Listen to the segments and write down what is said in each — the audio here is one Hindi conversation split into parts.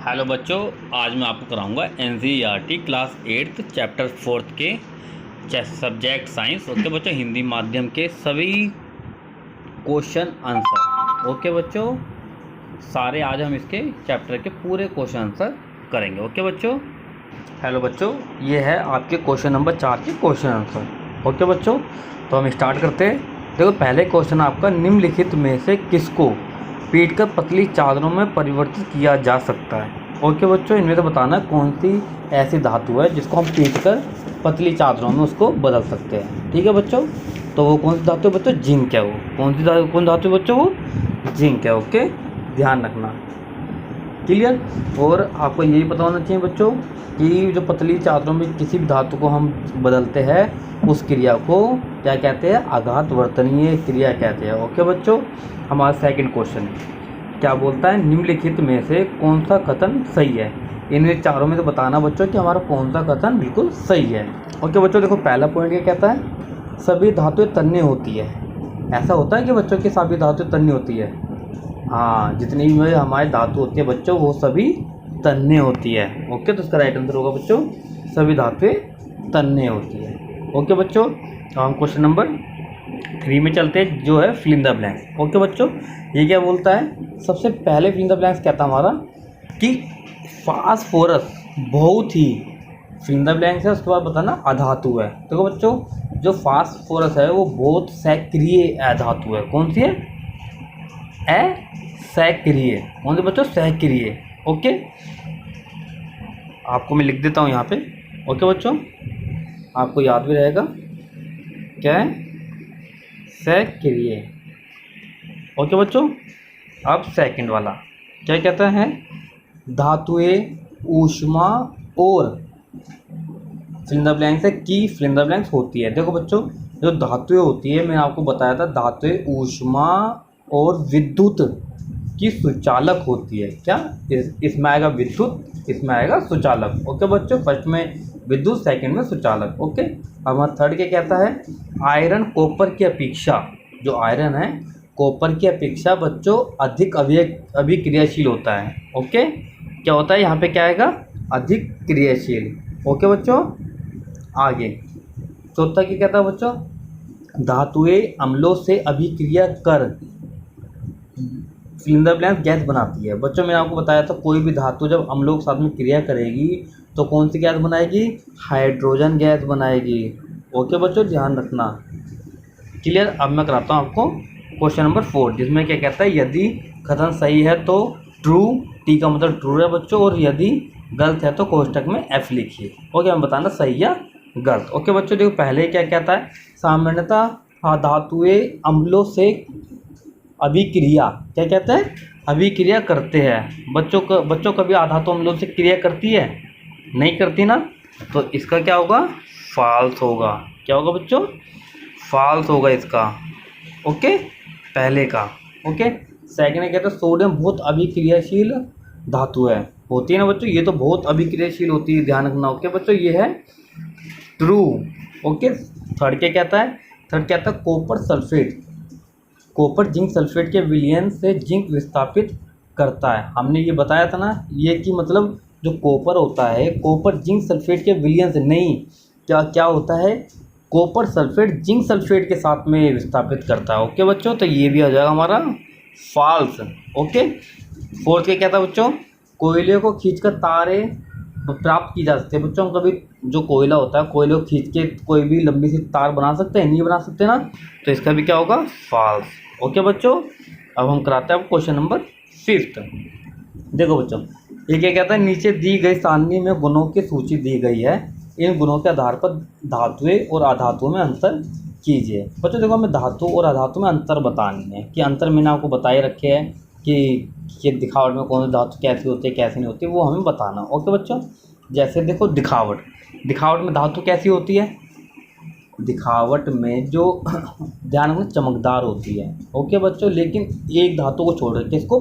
हेलो बच्चों, आज मैं आपको कराऊंगा एनसीईआरटी क्लास 8 चैप्टर 4 के सब्जेक्ट साइंस। ओके बच्चों, हिंदी माध्यम के सभी क्वेश्चन आंसर। ओके बच्चों, सारे आज हम इसके चैप्टर के पूरे क्वेश्चन आंसर करेंगे। ओके बच्चों। हेलो बच्चों, ये है आपके क्वेश्चन नंबर 4 के क्वेश्चन आंसर। ओके बच्चों, तो हम स्टार्ट करते हैं। देखो, पहले क्वेश्चन आपका, निम्नलिखित में से किसको पीटकर पतली चादरों में परिवर्तित किया जा सकता है। ओके बच्चों, इनमें से बताना कौन सी ऐसी धातु है जिसको हम पीटकर पतली चादरों में उसको बदल सकते हैं। ठीक है बच्चों, तो वो कौन सी धातु है बच्चों? जिंक है। वो कौन धातु है बच्चों? वो जिंक है। ओके, ध्यान रखना। क्लियर। और आपको यही पता होना चाहिए बच्चों कि जो पतली चादरों में किसी भी धातु को हम बदलते हैं उस क्रिया को क्या कहते हैं? आघातवर्तनीय क्रिया कहते हैं। ओके बच्चों, हमारा सेकंड क्वेश्चन क्या बोलता है? निम्नलिखित में से कौन सा कथन सही है? इनमें चारों में से बताना बच्चों कि हमारा कौन सा कथन बिल्कुल सही है। ओके बच्चों, देखो पहला पॉइंट क्या कहता है? सभी धातुएं तन्य होती है। ऐसा होता है कि बच्चों की सभी धातुएं तन्य होती है? हाँ, जितनी भी हमारी धातु होती है बच्चों वो सभी तन्य होती है। ओके, तो इसका राइट आंसर होगा बच्चों सभी धातुएं तन्य होती है। ओके बच्चों, तो हम क्वेश्चन नंबर 3 में चलते हैं, जो है fill in the blanks. Okay बच्चों, ये क्या बोलता है? सबसे पहले फिल इन द ब्लैंक्स कहता हमारा कि फास्फोरस बहुत ही, फिल इन द ब्लैंक्स है, उसके बाद बताना अधातु है। देखो बच्चों, जो फास्फोरस है वो बहुत सक्रिय अधातु है। कौन सी है? सक्रिय। कौन से बच्चों? सक्रिय। ओके, आपको मैं लिख देता हूँ यहाँ पे। ओके बच्चों, आपको याद भी रहेगा क्या है? सक्रिय। ओके बच्चों, अब सेकंड वाला क्या कहता है? धातुएं ऊष्मा और फिल इन द ब्लैंक्स है कि फिल इन द ब्लैंक्स होती है। देखो बच्चों, जो धातुएं होती है मैंने आपको बताया था, धातुएं ऊष्मा और विद्युत की सुचालक होती है। क्या इसमें आएगा? विद्युत, इसमें आएगा सुचालक। ओके बच्चों, फर्स्ट में विद्युत, सेकंड में सुचालक। ओके, अब हमारा थर्ड क्या कहता है? आयरन कॉपर की अपेक्षा, जो आयरन है कॉपर की अपेक्षा बच्चों अधिक अभिक्रियाशील होता है। ओके, क्या होता है यहाँ पे? क्या आएगा? अधिक क्रियाशील। ओके बच्चों, आगे चौथा क्या कहता है बच्चों? धातुएं अम्लों से अभिक्रिया कर fill in the blank gas बनाती है। बच्चों, मैंने आपको बताया था कोई भी धातु जब अम्लों के साथ में क्रिया करेगी तो कौन सी गैस बनाएगी? हाइड्रोजन गैस बनाएगी। ओके बच्चों, ध्यान रखना। क्लियर। अब मैं कराता हूँ आपको क्वेश्चन नंबर 4, जिसमें क्या कहता है? यदि कथन सही है तो ट्रू, टी का मतलब ट्रू है बच्चों, और यदि गलत है तो कोष्टक में एफ लिखिए। ओके, हम बताना सही या गलत। ओके बच्चों, देखो पहले क्या कहता है? सामान्यतः धातुएं अम्लों से अभिक्रिया, क्या कहते हैं? अभिक्रिया करते हैं। बच्चों कभी आधातु अम्लों से क्रिया करती है? नहीं करती ना, तो इसका क्या होगा? फॉल्स होगा। क्या होगा बच्चों? फॉल्स होगा इसका। ओके, पहले का। ओके, सेकंड कहते हैं सोडियम बहुत अभिक्रियाशील धातु है। होती है ना बच्चों, ये तो बहुत अभिक्रियाशील होती है, ध्यान रखना। ओके बच्चों, ये है ट्रू। ओके, थर्ड क्या कहता है? थर्ड कहता है copper sulphate, copper zinc sulphate के विलयन से जिंक विस्थापित करता है। हमने ये बताया था ना, ये कि मतलब जो कॉपर होता है, कॉपर जिंक सल्फेट के विलयन से नहीं, क्या होता है? कॉपर सल्फेट जिंक सल्फेट के साथ में विस्थापित करता है। ओके बच्चों, तो ये भी आ जाएगा हमारा फॉल्स। ओके, फोर्थ क्या कहता है बच्चों? कोयले को खींचकर तारे प्राप्त की जा सकती है। बच्चों, हम कभी जो कोयला होता है, कोयले को खींच के कोई भी लंबी सी तार बना सकते हैं? नहीं बना सकते ना, तो इसका भी क्या होगा? फॉल्स। ओके बच्चों, अब हम कराते हैं क्वेश्चन नंबर 5। देखो बच्चों, ये क्या कहता है? नीचे दी गई सारणी में गुणों की सूची दी गई है, इन गुणों के आधार पर धातुएं और अधातुओं में अंतर कीजिए। बच्चों देखो, हमें धातु और अधातु में अंतर बतानी है। कि अंतर मैंने आपको बताए रखे हैं कि ये दिखावट में कौन सी धातु कैसी होती है कैसी नहीं होती, वो हमें बताना। ओके बच्चों, जैसे देखो दिखावट में धातु कैसी होती है? दिखावट में जो ध्यान रखना चमकदार होती है। ओके बच्चों, लेकिन एक धातु को छोड़ के, किसको?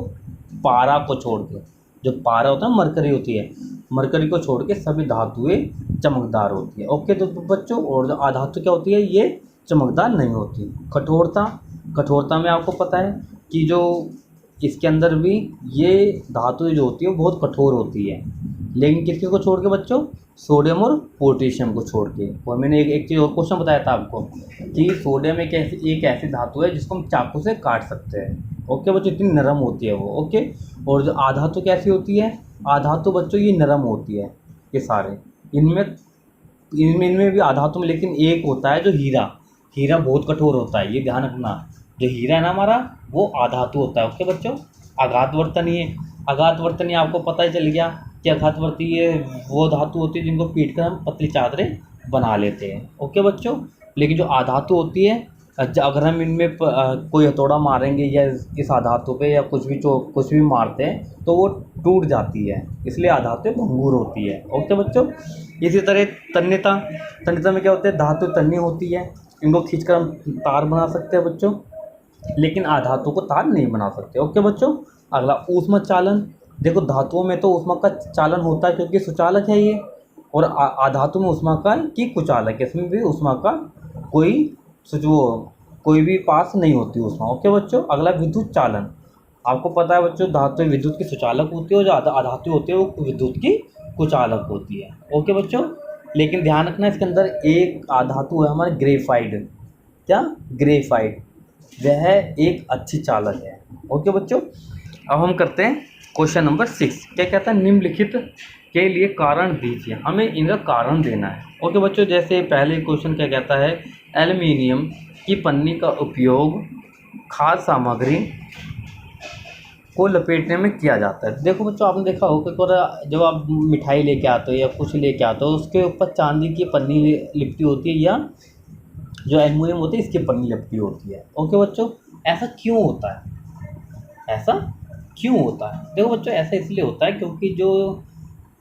पारा को छोड़ के, जो पारा होता है मरकरी होती है, मरकरी को छोड़ के सभी धातुएं चमकदार होती है। ओके तो बच्चों, और जो अधातु क्या होती है? ये चमकदार नहीं होती। कठोरता में आपको पता है कि जो इसके अंदर भी ये धातु जो होती है बहुत कठोर होती है, लेकिन किसके को छोड़ के बच्चों, सोडियम और पोटेशियम को छोड़ के। और मैंने एक चीज़ और क्वेश्चन बताया था आपको कि सोडियम एक ऐसी धातु है जिसको हम चाकू से काट सकते हैं। ओके बच्चों, इतनी नरम होती है वो। ओके, और जो आधातु कैसी होती है, आधातु बच्चों ये नरम होती है, ये सारे इनमें भी आधातु में, लेकिन एक होता है जो हीरा बहुत कठोर होता है, ये ध्यान रखना। जो हीरा है ना हमारा, वो आधातु होता है। ओके बच्चों, आघातवर्तनीय आपको पता ही चल गया कि आघातवर्तीय वो धातु होती है जिनको पीट कर हम पतली चादरें बना लेते हैं। ओके बच्चों, लेकिन जो आधातु होती है, अगर हम इनमें कोई हथौड़ा मारेंगे या इस आधातु पे या कुछ भी मारते हैं तो वो टूट जाती है, इसलिए आधातु भंगुर होती है। ओके बच्चों, इसी तरह तन्यता में क्या होता है, धातु तन्य होती है, इनको खींचकर हम तार बना सकते हैं बच्चों, लेकिन आधातु को तार नहीं बना सकते। ओके बच्चों, अगला ऊष्मा चालन। देखो धातुओं में तो ऊष्मा का चालन होता है क्योंकि सुचालक है ये, और आधातु में ऊष्मा का की कुचालक है, इसमें भी ऊष्मा का कोई भी पास नहीं होती ऊष्मा। ओके बच्चों, अगला विद्युत चालन। आपको पता है बच्चों, धातु विद्युत की सुचालक होती है और जो आधातु होती है वो विद्युत की कुचालक होती है। ओके बच्चों, लेकिन ध्यान रखना इसके अंदर एक आधातु है हमारे ग्रेफाइट। क्या? ग्रेफाइट, वह एक अच्छी चालक है। ओके बच्चों, अब हम करते हैं क्वेश्चन नंबर 6। क्या कहता है, निम्नलिखित के लिए कारण दीजिए, हमें इनका कारण देना है। ओके बच्चों, जैसे पहले क्वेश्चन क्या कहता है, एल्युमिनियम की पन्नी का उपयोग खाद्य सामग्री को लपेटने में किया जाता है। देखो बच्चों, आपने देखा होगा जब आप मिठाई लेके आते हो या कुछ लेके आते हो, उसके ऊपर चांदी की पन्नी लिपटी होती है या जो एल्युमिनियम होती है इसकी पन्नी लिपटी होती है। ओके बच्चों, ऐसा क्यों होता है? देखो बच्चों, ऐसा इसलिए होता है क्योंकि जो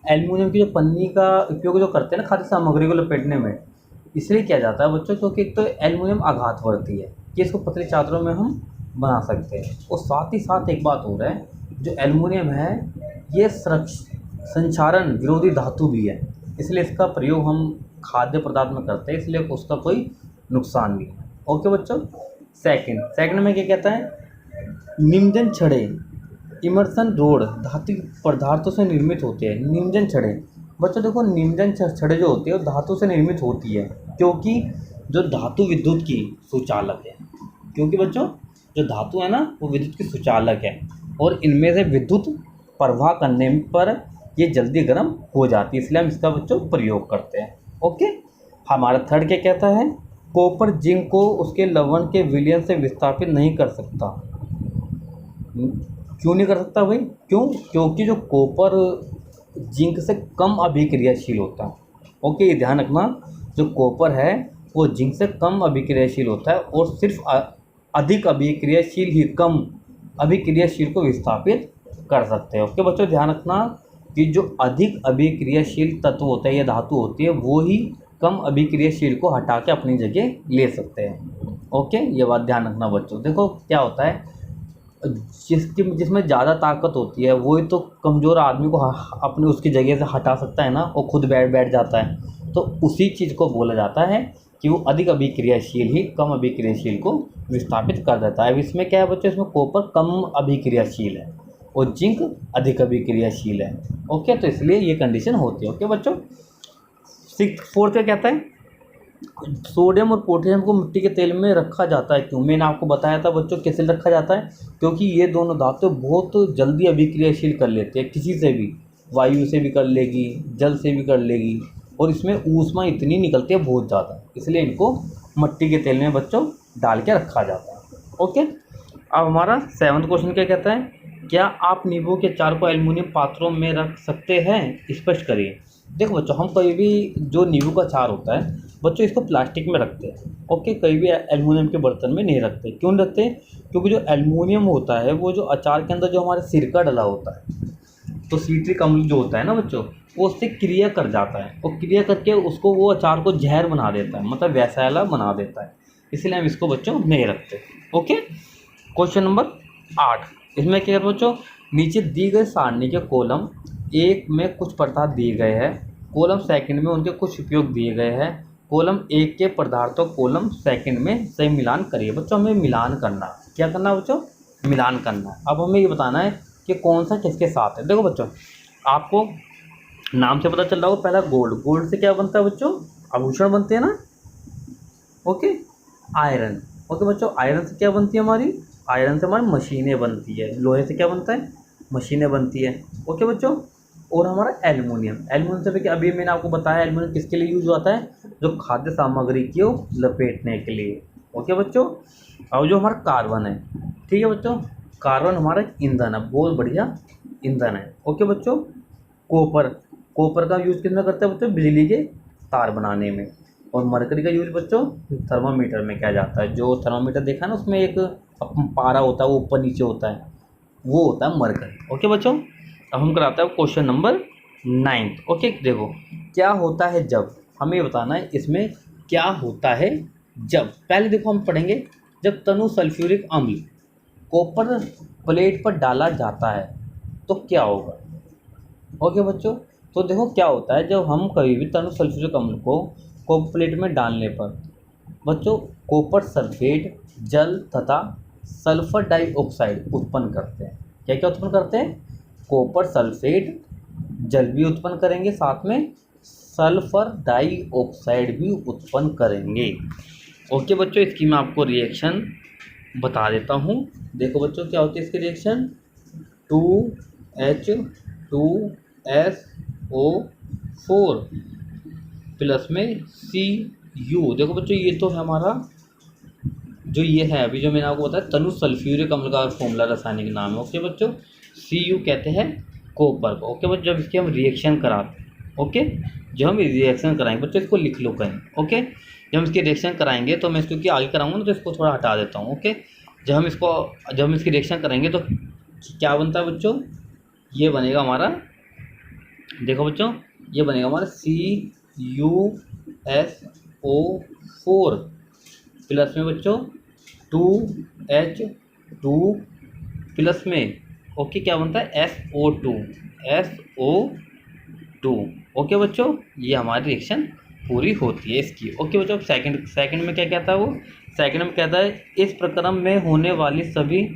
एल्युमिनियम की जो पन्नी का उपयोग जो करते हैं ना खाद्य सामग्री को लपेटने में, इसलिए किया जाता है बच्चों क्योंकि एक तो एल्युमिनियम आघातवर्ती है कि इसको पतली चादरों में हम बना सकते हैं, और साथ ही साथ एक बात हो रहा है, जो एल्युमिनियम है ये संक्षारण विरोधी धातु भी है, इसलिए इसका प्रयोग हम खाद्य पदार्थ में करते हैं, इसलिए उसका कोई नुकसान नहीं है। ओके बच्चों, सेकंड में क्या कहता है, निमजन छड़े इमर्सन रोड धातु पदार्थों से निर्मित होते हैं। निमजन छड़े बच्चों देखो, निमजन छड़े जो होती है वो धातु से निर्मित होती है क्योंकि जो धातु विद्युत की सुचालक है, क्योंकि बच्चों जो धातु है ना वो विद्युत की सुचालक है, और इनमें से विद्युत प्रवाह करने पर ये जल्दी गर्म हो जाती है, इसलिए हम इसका बच्चों प्रयोग करते हैं। ओके, हमारा थर्ड क्या कहता है, कॉपर जिंक को उसके लवण के विलयन से विस्थापित नहीं कर सकता। क्यों नहीं कर सकता भाई? क्योंकि जो कॉपर जिंक से कम अभिक्रियाशील होता है। ओके, ये ध्यान रखना, जो कॉपर है वो जिंक से कम अभिक्रियाशील होता है और सिर्फ अधिक अभिक्रियाशील ही कम अभिक्रियाशील को विस्थापित कर सकते हैं। ओके बच्चों, ध्यान रखना कि जो अधिक अभिक्रियाशील तत्व होता है या धातु होती है वो ही कम अभिक्रियाशील को हटा के अपनी जगह ले सकते हैं। ओके, ये बात ध्यान रखना बच्चों। देखो क्या होता है, जिसमें ज़्यादा ताकत होती है वही तो कमज़ोर आदमी को अपने उसकी जगह से हटा सकता है ना, वो खुद बैठ जाता है, तो उसी चीज़ को बोला जाता है कि वो अधिक अभिक्रियाशील ही कम अभिक्रियाशील को विस्थापित कर देता है। अब इसमें क्या है बच्चों, इसमें कॉपर कम अभिक्रियाशील है और जिंक अधिक अभिक्रियाशील है। ओके, तो इसलिए ये कंडीशन होती है। ओके बच्चों, फोर्थ क्या कहता है, सोडियम और पोटेशियम को मिट्टी के तेल में रखा जाता है। क्यों? मैंने आपको बताया था बच्चों कैसे रखा जाता है, क्योंकि ये दोनों धातु बहुत जल्दी अभिक्रियाशील कर लेते हैं, किसी से भी, वायु से भी कर लेगी, जल से भी कर लेगी, और इसमें ऊष्मा इतनी निकलती है बहुत ज़्यादा, इसलिए इनको मिट्टी के तेल में बच्चों डाल के रखा जाता है। ओके, अब हमारा 7वां क्वेश्चन क्या कहता है, क्या आप नींबू के अचार को एल्युमिनियम पात्रों में रख सकते हैं? स्पष्ट करिए। देखो बच्चों, हम कभी भी जो नींबू का अचार होता है बच्चों इसको प्लास्टिक में रखते हैं। ओके, कभी भी एल्युमिनियम के बर्तन में नहीं रखते। क्यों नहीं रखते? क्योंकि जो एल्युमिनियम होता है वो जो अचार के अंदर जो हमारे सिरका डला होता है, तो सिट्रिक अम्ल जो होता है ना बच्चों, वो उससे क्रिया कर जाता है, और क्रिया करके उसको वो अचार को जहर बना देता है, मतलब वैसा बना देता है, इसलिए हम इसको बच्चों नहीं रखते। ओके, क्वेश्चन नंबर 8, इसमें क्या है बच्चों, नीचे दी गई सारणी के कॉलम 1 में कुछ पदार्थ दिए गए हैं, कॉलम 2 में उनके कुछ उपयोग दिए गए हैं, कॉलम 1 के पदार्थों कॉलम 2 में सही मिलान करिए। बच्चों हमें मिलान करना, क्या करना बच्चों? मिलान करना है। अब हमें ये बताना है कि कौन सा किसके साथ है। देखो बच्चों, आपको नाम से पता चल रहा होगा, पहला गोल्ड। गोल्ड से क्या बनता है बच्चों? आभूषण बनते हैं ना। Okay, iron. ओके बच्चों, आयरन से क्या बनती है हमारी? आयरन से हमारी मशीनें बनती है। लोहे से क्या बनता है? मशीनें बनती है। ओके बच्चों, और हमारा एल्युमिनियम। एल्युमिनियम से भी क्या, अभी मैंने आपको बताया एल्युमिनियम किसके लिए यूज होता है? जो खाद्य सामग्री को लपेटने के लिए। ओके बच्चों, और जो हमारा कार्बन है, ठीक है बच्चों, कार्बन हमारा ईंधन है, बहुत बढ़िया ईंधन है। ओके बच्चों, कॉपर। कॉपर का यूज़ किस में करते हैं बच्चों? बिजली के तार बनाने में। और मरकरी का यूज बच्चों थर्मामीटर में किया जाता है। जो थर्मामीटर देखा ना, उसमें एक पारा होता है, वो ऊपर नीचे होता है, वो होता है मरकरी। ओके बच्चों, अब हम कराते हैं क्वेश्चन नंबर 9। ओके, देखो क्या होता है जब, हमें ये बताना है इसमें क्या होता है जब। पहले देखो हम पढ़ेंगे, जब तनु सल्फ्यूरिक अम्ल कॉपर प्लेट पर डाला जाता है तो क्या होगा। ओके बच्चों, तो देखो क्या होता है जब हम कभी भी तनु सल्फ्यूरिक अम्ल को कॉपर प्लेट में डालने पर बच्चों कॉपर सल्फेट जल तथा सल्फर डाइऑक्साइड उत्पन्न करते हैं। क्या क्या उत्पन्न करते हैं? कॉपर सल्फेट जल भी उत्पन्न करेंगे, साथ में सल्फर डाइऑक्साइड भी उत्पन्न करेंगे। ओके बच्चों, इसकी मैं आपको रिएक्शन बता देता हूँ। देखो बच्चों क्या होती है इसकी रिएक्शन, 2H2SO4 प्लस में Cu। देखो बच्चों ये तो है हमारा, जो ये है अभी जो मैंने आपको बताया तनु सल्फ्यूरिक अम्ल का फॉर्मूला, रासायनिक नाम है। ओके बच्चों, Cu कहते हैं कॉपर को। ओके बच्चों, जब इसकी हम रिएक्शन कराते हैं, ओके, जब हम रिएक्शन कराएंगे बच्चों, इसको लिख लो कहीं। ओके, जब हम इसकी रिएक्शन कराएंगे तो मैं इसको क्योंकि आगे कराऊंगा ना, तो इसको थोड़ा हटा देता हूँ। ओके, जब हम इसकी रिएक्शन करेंगे तो क्या बनता है बच्चों? ये बनेगा हमारा, देखो बच्चों, ये बनेगा हमारा CuSO4 प्लस में बच्चों 2H2 प्लस में, ओके, क्या बनता है? SO2। ओके बच्चों, ये हमारी रिएक्शन पूरी होती है इसकी। ओके बच्चों, अब सेकंड में क्या कहता है वो? सेकंड में कहता है इस प्रक्रम में होने वाली सभी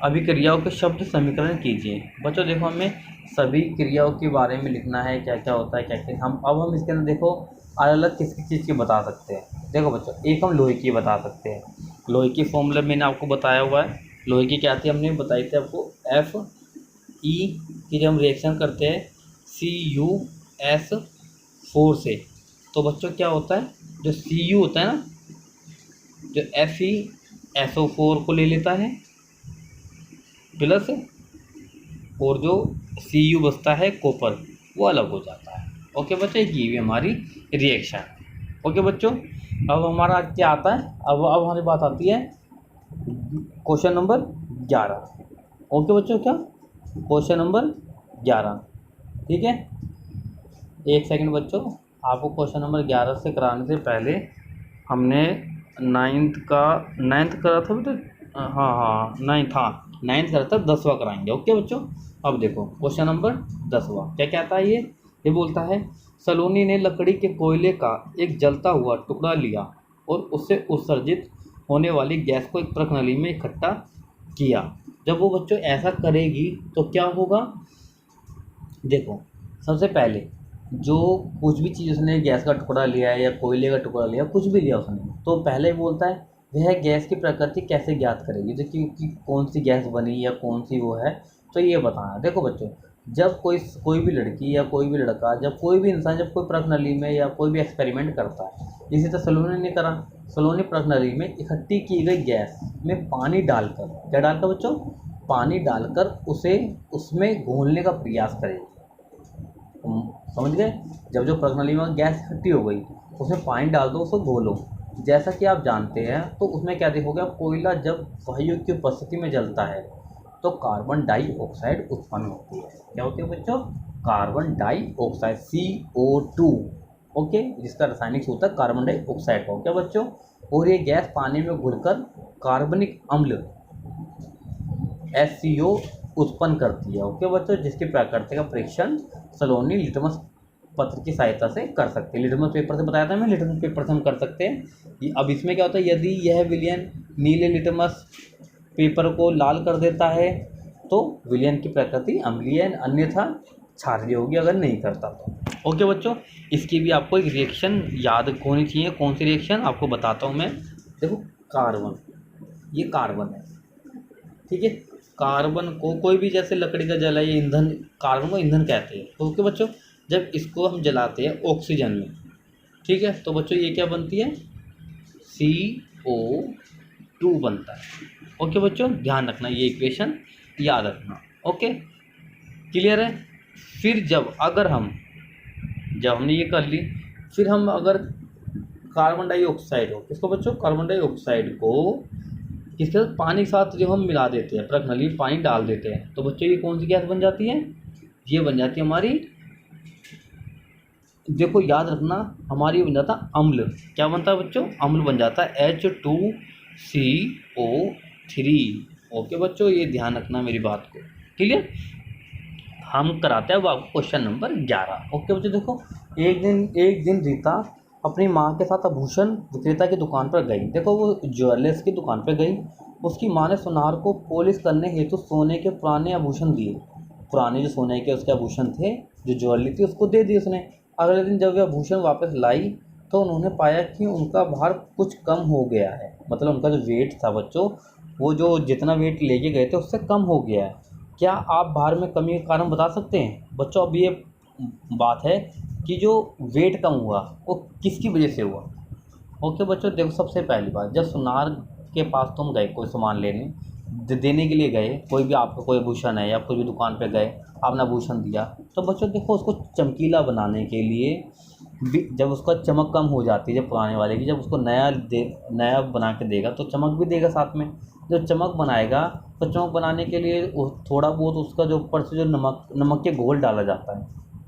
अभिक्रियाओं के शब्द समीकरण कीजिए। बच्चों देखो, हमें सभी क्रियाओं के बारे में लिखना है, क्या क्या होता है, क्या क्या हम इसके अंदर देखो अलग अलग किस किस चीज़ की बता सकते हैं। देखो बच्चों, एक हम लोहे की बता सकते हैं। लोहे की फॉर्मूला मैंने आपको बताया हुआ है। लोहे की क्या थी, हमने बताई थी आपको, Fe की जब हम रिएक्शन करते हैं CuS4 से, तो बच्चों क्या होता है, जो Cu होता है ना, जो FeSO4 को ले लेता है प्लस, और जो Cu बचता है कॉपर, वो अलग हो जाता है। ओके बच्चों, ये भी हमारी रिएक्शन है। ओके बच्चों, अब हमारा क्या आता है, अब हमारी बात आती है क्वेश्चन नंबर 11। ओके बच्चों, क्या क्वेश्चन नंबर 11, ठीक है। एक सेकंड बच्चों, आपको क्वेश्चन नंबर 11 से कराने से पहले हमने नाइन्थ करा था तो, नाइन्थ करा था, 10वां कराएंगे। ओके बच्चों, अब देखो क्वेश्चन नंबर 10वां क्या कहता है। ये बोलता है सलोनी ने लकड़ी के कोयले का एक जलता हुआ टुकड़ा लिया और उससे उत्सर्जित होने वाली गैस को एक प्रणाली में इकट्ठा किया। जब वो बच्चों ऐसा करेगी तो क्या होगा? देखो, सबसे पहले जो कुछ भी चीज़ उसने, गैस का टुकड़ा लिया है या कोयले का टुकड़ा लिया, कुछ भी लिया उसने, तो पहले बोलता है वह गैस की प्रकृति कैसे ज्ञात करेगी, जो कि कौन सी गैस बनी या कौन सी वो है, तो ये बताना। देखो बच्चों, जब कोई भी लड़की या कोई भी लड़का, जब कोई भी इंसान जब कोई प्रणाली में या कोई भी एक्सपेरिमेंट करता है, इसी तरह सलोनी ने करा। सलोनी प्रणाली में इकट्ठी की गई गैस में पानी डालकर, क्या डालकर बच्चों? पानी डालकर उसे उसमें घोलने का प्रयास करेगी। समझ गए? जब जो प्रणाली में गैस इकट्ठी हो गई, उसमें पानी डाल दो, उसको घोलो। जैसा कि आप जानते हैं, तो उसमें क्या देखोगे आप, कोयला जब वायु की उपस्थिति में जलता है तो कार्बन डाइऑक्साइड उत्पन्न होती है। क्या होती है बच्चों? Carbon dioxide, CO2। ओके, जिसका रासायनिक सूत्र है कार्बन डाइऑक्साइड का। क्या बच्चों? और ये गैस पानी में घुलकर कार्बनिक अम्ल HCO उत्पन्न करती है। ओके बच्चों, जिसकी प्रकृति का परीक्षण सलोनी लिटमस पत्र की सहायता से कर सकते हैं। लिटमस पेपर से बताया था मैं, लिटमस पेपर से हम कर सकते हैं। अब इसमें क्या होता है, यदि यह विलयन नीले लिटमस पेपर को लाल कर देता है तो विलयन की प्रकृति अम्लीय है, अन्यथा क्षारीय होगी अगर नहीं करता तो। ओके बच्चों, इसकी भी आपको एक रिएक्शन याद होनी चाहिए। कौन सी रिएक्शन आपको बताता हूँ मैं। देखो कार्बन, ये कार्बन है, ठीक है। कार्बन को कोई भी जैसे लकड़ी का जला ये ईंधन, कार्बन को ईंधन कहते हैं। तो ओके बच्चों, जब इसको हम जलाते हैं ऑक्सीजन में, ठीक है, तो बच्चों ये क्या बनती है, CO2 बनता है। ओके बच्चों, ध्यान रखना, ये इक्वेशन याद रखना। ओके, क्लियर है। फिर जब हमने ये कर ली, फिर हम अगर कार्बन डाइऑक्साइड हो, किसको बच्चों, कार्बन डाइऑक्साइड को किसके साथ, पानी के साथ जब हम मिला देते हैं, प्रज्वली पानी डाल देते हैं, तो बच्चों ये कौन सी गैस बन जाती है, ये बन जाती है हमारी, देखो याद रखना, हमारी बन जाता अम्ल। क्या बनता है बच्चों, अम्ल बन जाता है H2CO3। ओके बच्चों, ये ध्यान रखना मेरी बात को, क्लियर। हम कराते हैं वो आपको क्वेश्चन नंबर 11। ओके बच्चों, देखो एक दिन रीता अपनी माँ के साथ आभूषण विक्रेता की दुकान पर गई। देखो वो ज्वेलर्स की दुकान पर गई। उसकी माँ ने सुनार को पॉलिश करने हेतु सोने के पुराने आभूषण दिए। पुराने जो सोने के उसके आभूषण थे, जो ज्वेलरी थी, उसको दे दी उसने। अगले दिन जब वे आभूषण वापस लाई तो उन्होंने पाया कि उनका भार कुछ कम हो गया है। मतलब उनका जो वेट था बच्चों, वो जो जितना वेट लेके गए थे उससे कम हो गया है। क्या आप भार में कमी का कारण बता सकते हैं बच्चों। अब ये बात है कि जो वेट कम हुआ वो किसकी वजह से हुआ। ओके बच्चों, देखो सबसे पहली बात, जब सुनार के पास तुम गए कोई सामान देने के लिए गए, कोई भी आपका कोई आभूषण है या कोई भी दुकान पे गए, आपने आभूषण दिया, तो बच्चों देखो उसको चमकीला बनाने के लिए भी, जब उसका चमक कम हो जाती है, जब पुराने वाले की, जब उसको नया बना के देगा तो चमक भी देगा साथ में। जब चमक बनाएगा तो चमक बनाने के लिए थोड़ा बहुत उसका जो ऊपर से जो नमक के घोल डाला जाता है।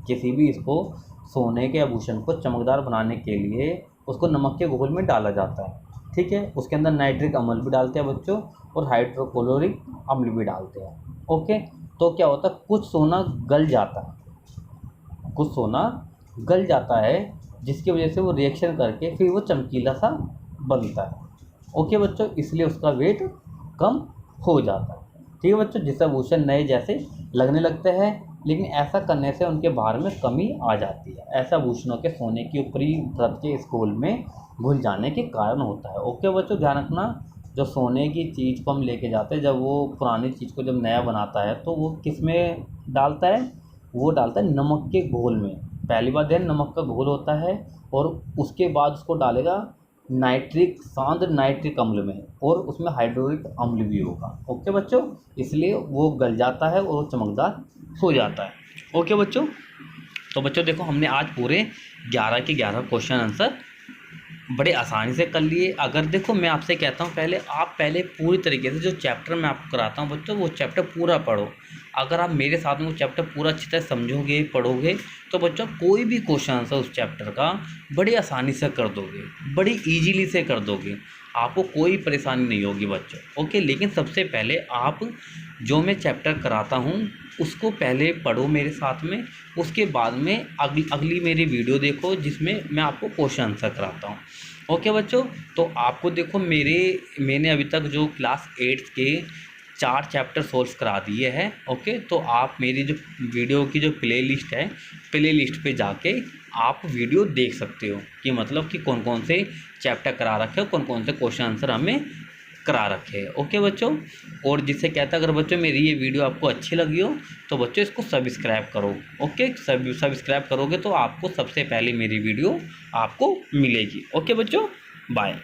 किसी भी इसको सोने के आभूषण को चमकदार बनाने के लिए उसको नमक के घोल में डाला जाता है, ठीक है। उसके अंदर नाइट्रिक अम्ल भी डालते हैं बच्चों और हाइड्रोक्लोरिक अम्ल भी डालते हैं। ओके, तो क्या होता है, कुछ सोना गल जाता है, जिसकी वजह से वो रिएक्शन करके फिर वो चमकीला सा बनता है। ओके बच्चों, इसलिए उसका वेट कम हो जाता है, ठीक है बच्चों। जिससे आभूषण नए जैसे लगने लगते हैं, लेकिन ऐसा करने से उनके भार में कमी आ जाती है। ऐसा आभूषणों के सोने की ऊपरी परत के इस घोल में घुल जाने के कारण होता है। ओके बच्चों, ध्यान रखना, जो सोने की चीज़ को हम लेके जाते हैं, जब वो पुरानी चीज़ को जब नया बनाता है तो वो किस में डालता है, वो डालता है नमक के घोल में। पहली बात ध्यान, नमक का घोल होता है और उसके बाद उसको डालेगा सांद्र नाइट्रिक अम्ल में, और उसमें हाइड्रोक्लोरिक अम्ल भी होगा। ओके बच्चों, इसलिए वो गल जाता है और चमकदार हो जाता है। ओके बच्चों, तो बच्चों देखो हमने आज पूरे 11 के 11 क्वेश्चन आंसर बड़े आसानी से कर लिए। अगर देखो मैं आपसे कहता हूँ पहले पूरी तरीके से जो चैप्टर मैं आपको कराता हूँ बच्चों, वो चैप्टर पूरा पढ़ो। अगर आप मेरे साथ में वो चैप्टर पूरा अच्छी तरह समझोगे, पढ़ोगे, तो बच्चों कोई भी क्वेश्चन आंसर उस चैप्टर का बड़ी आसानी से कर दोगे, बड़ी ईजीली से कर दोगे, आपको कोई परेशानी नहीं होगी बच्चों। ओके, लेकिन सबसे पहले आप जो मैं चैप्टर कराता हूँ उसको पहले पढ़ो मेरे साथ में, उसके बाद में अगली मेरी वीडियो देखो जिसमें मैं आपको क्वेश्चन आंसर कराता हूँ। ओके बच्चों, तो आपको देखो मैंने अभी तक जो क्लास 8 के 4 चैप्टर सोल्व करा दिए हैं। ओके, तो आप मेरी जो वीडियो की जो प्लेलिस्ट है, प्लेलिस्ट पे जाके आप वीडियो देख सकते हो कि मतलब कि कौन कौन से चैप्टर करा रखे हो, कौन कौन से क्वेश्चन आंसर हमें करा रखे हैं। ओके बच्चों, और जिससे कहता है अगर बच्चों मेरी ये वीडियो आपको अच्छी लगी हो तो बच्चों इसको सब्सक्राइब करो। ओके, सब्सक्राइब करोगे तो आपको सबसे पहले मेरी वीडियो आपको मिलेगी। ओके बच्चों, बाय।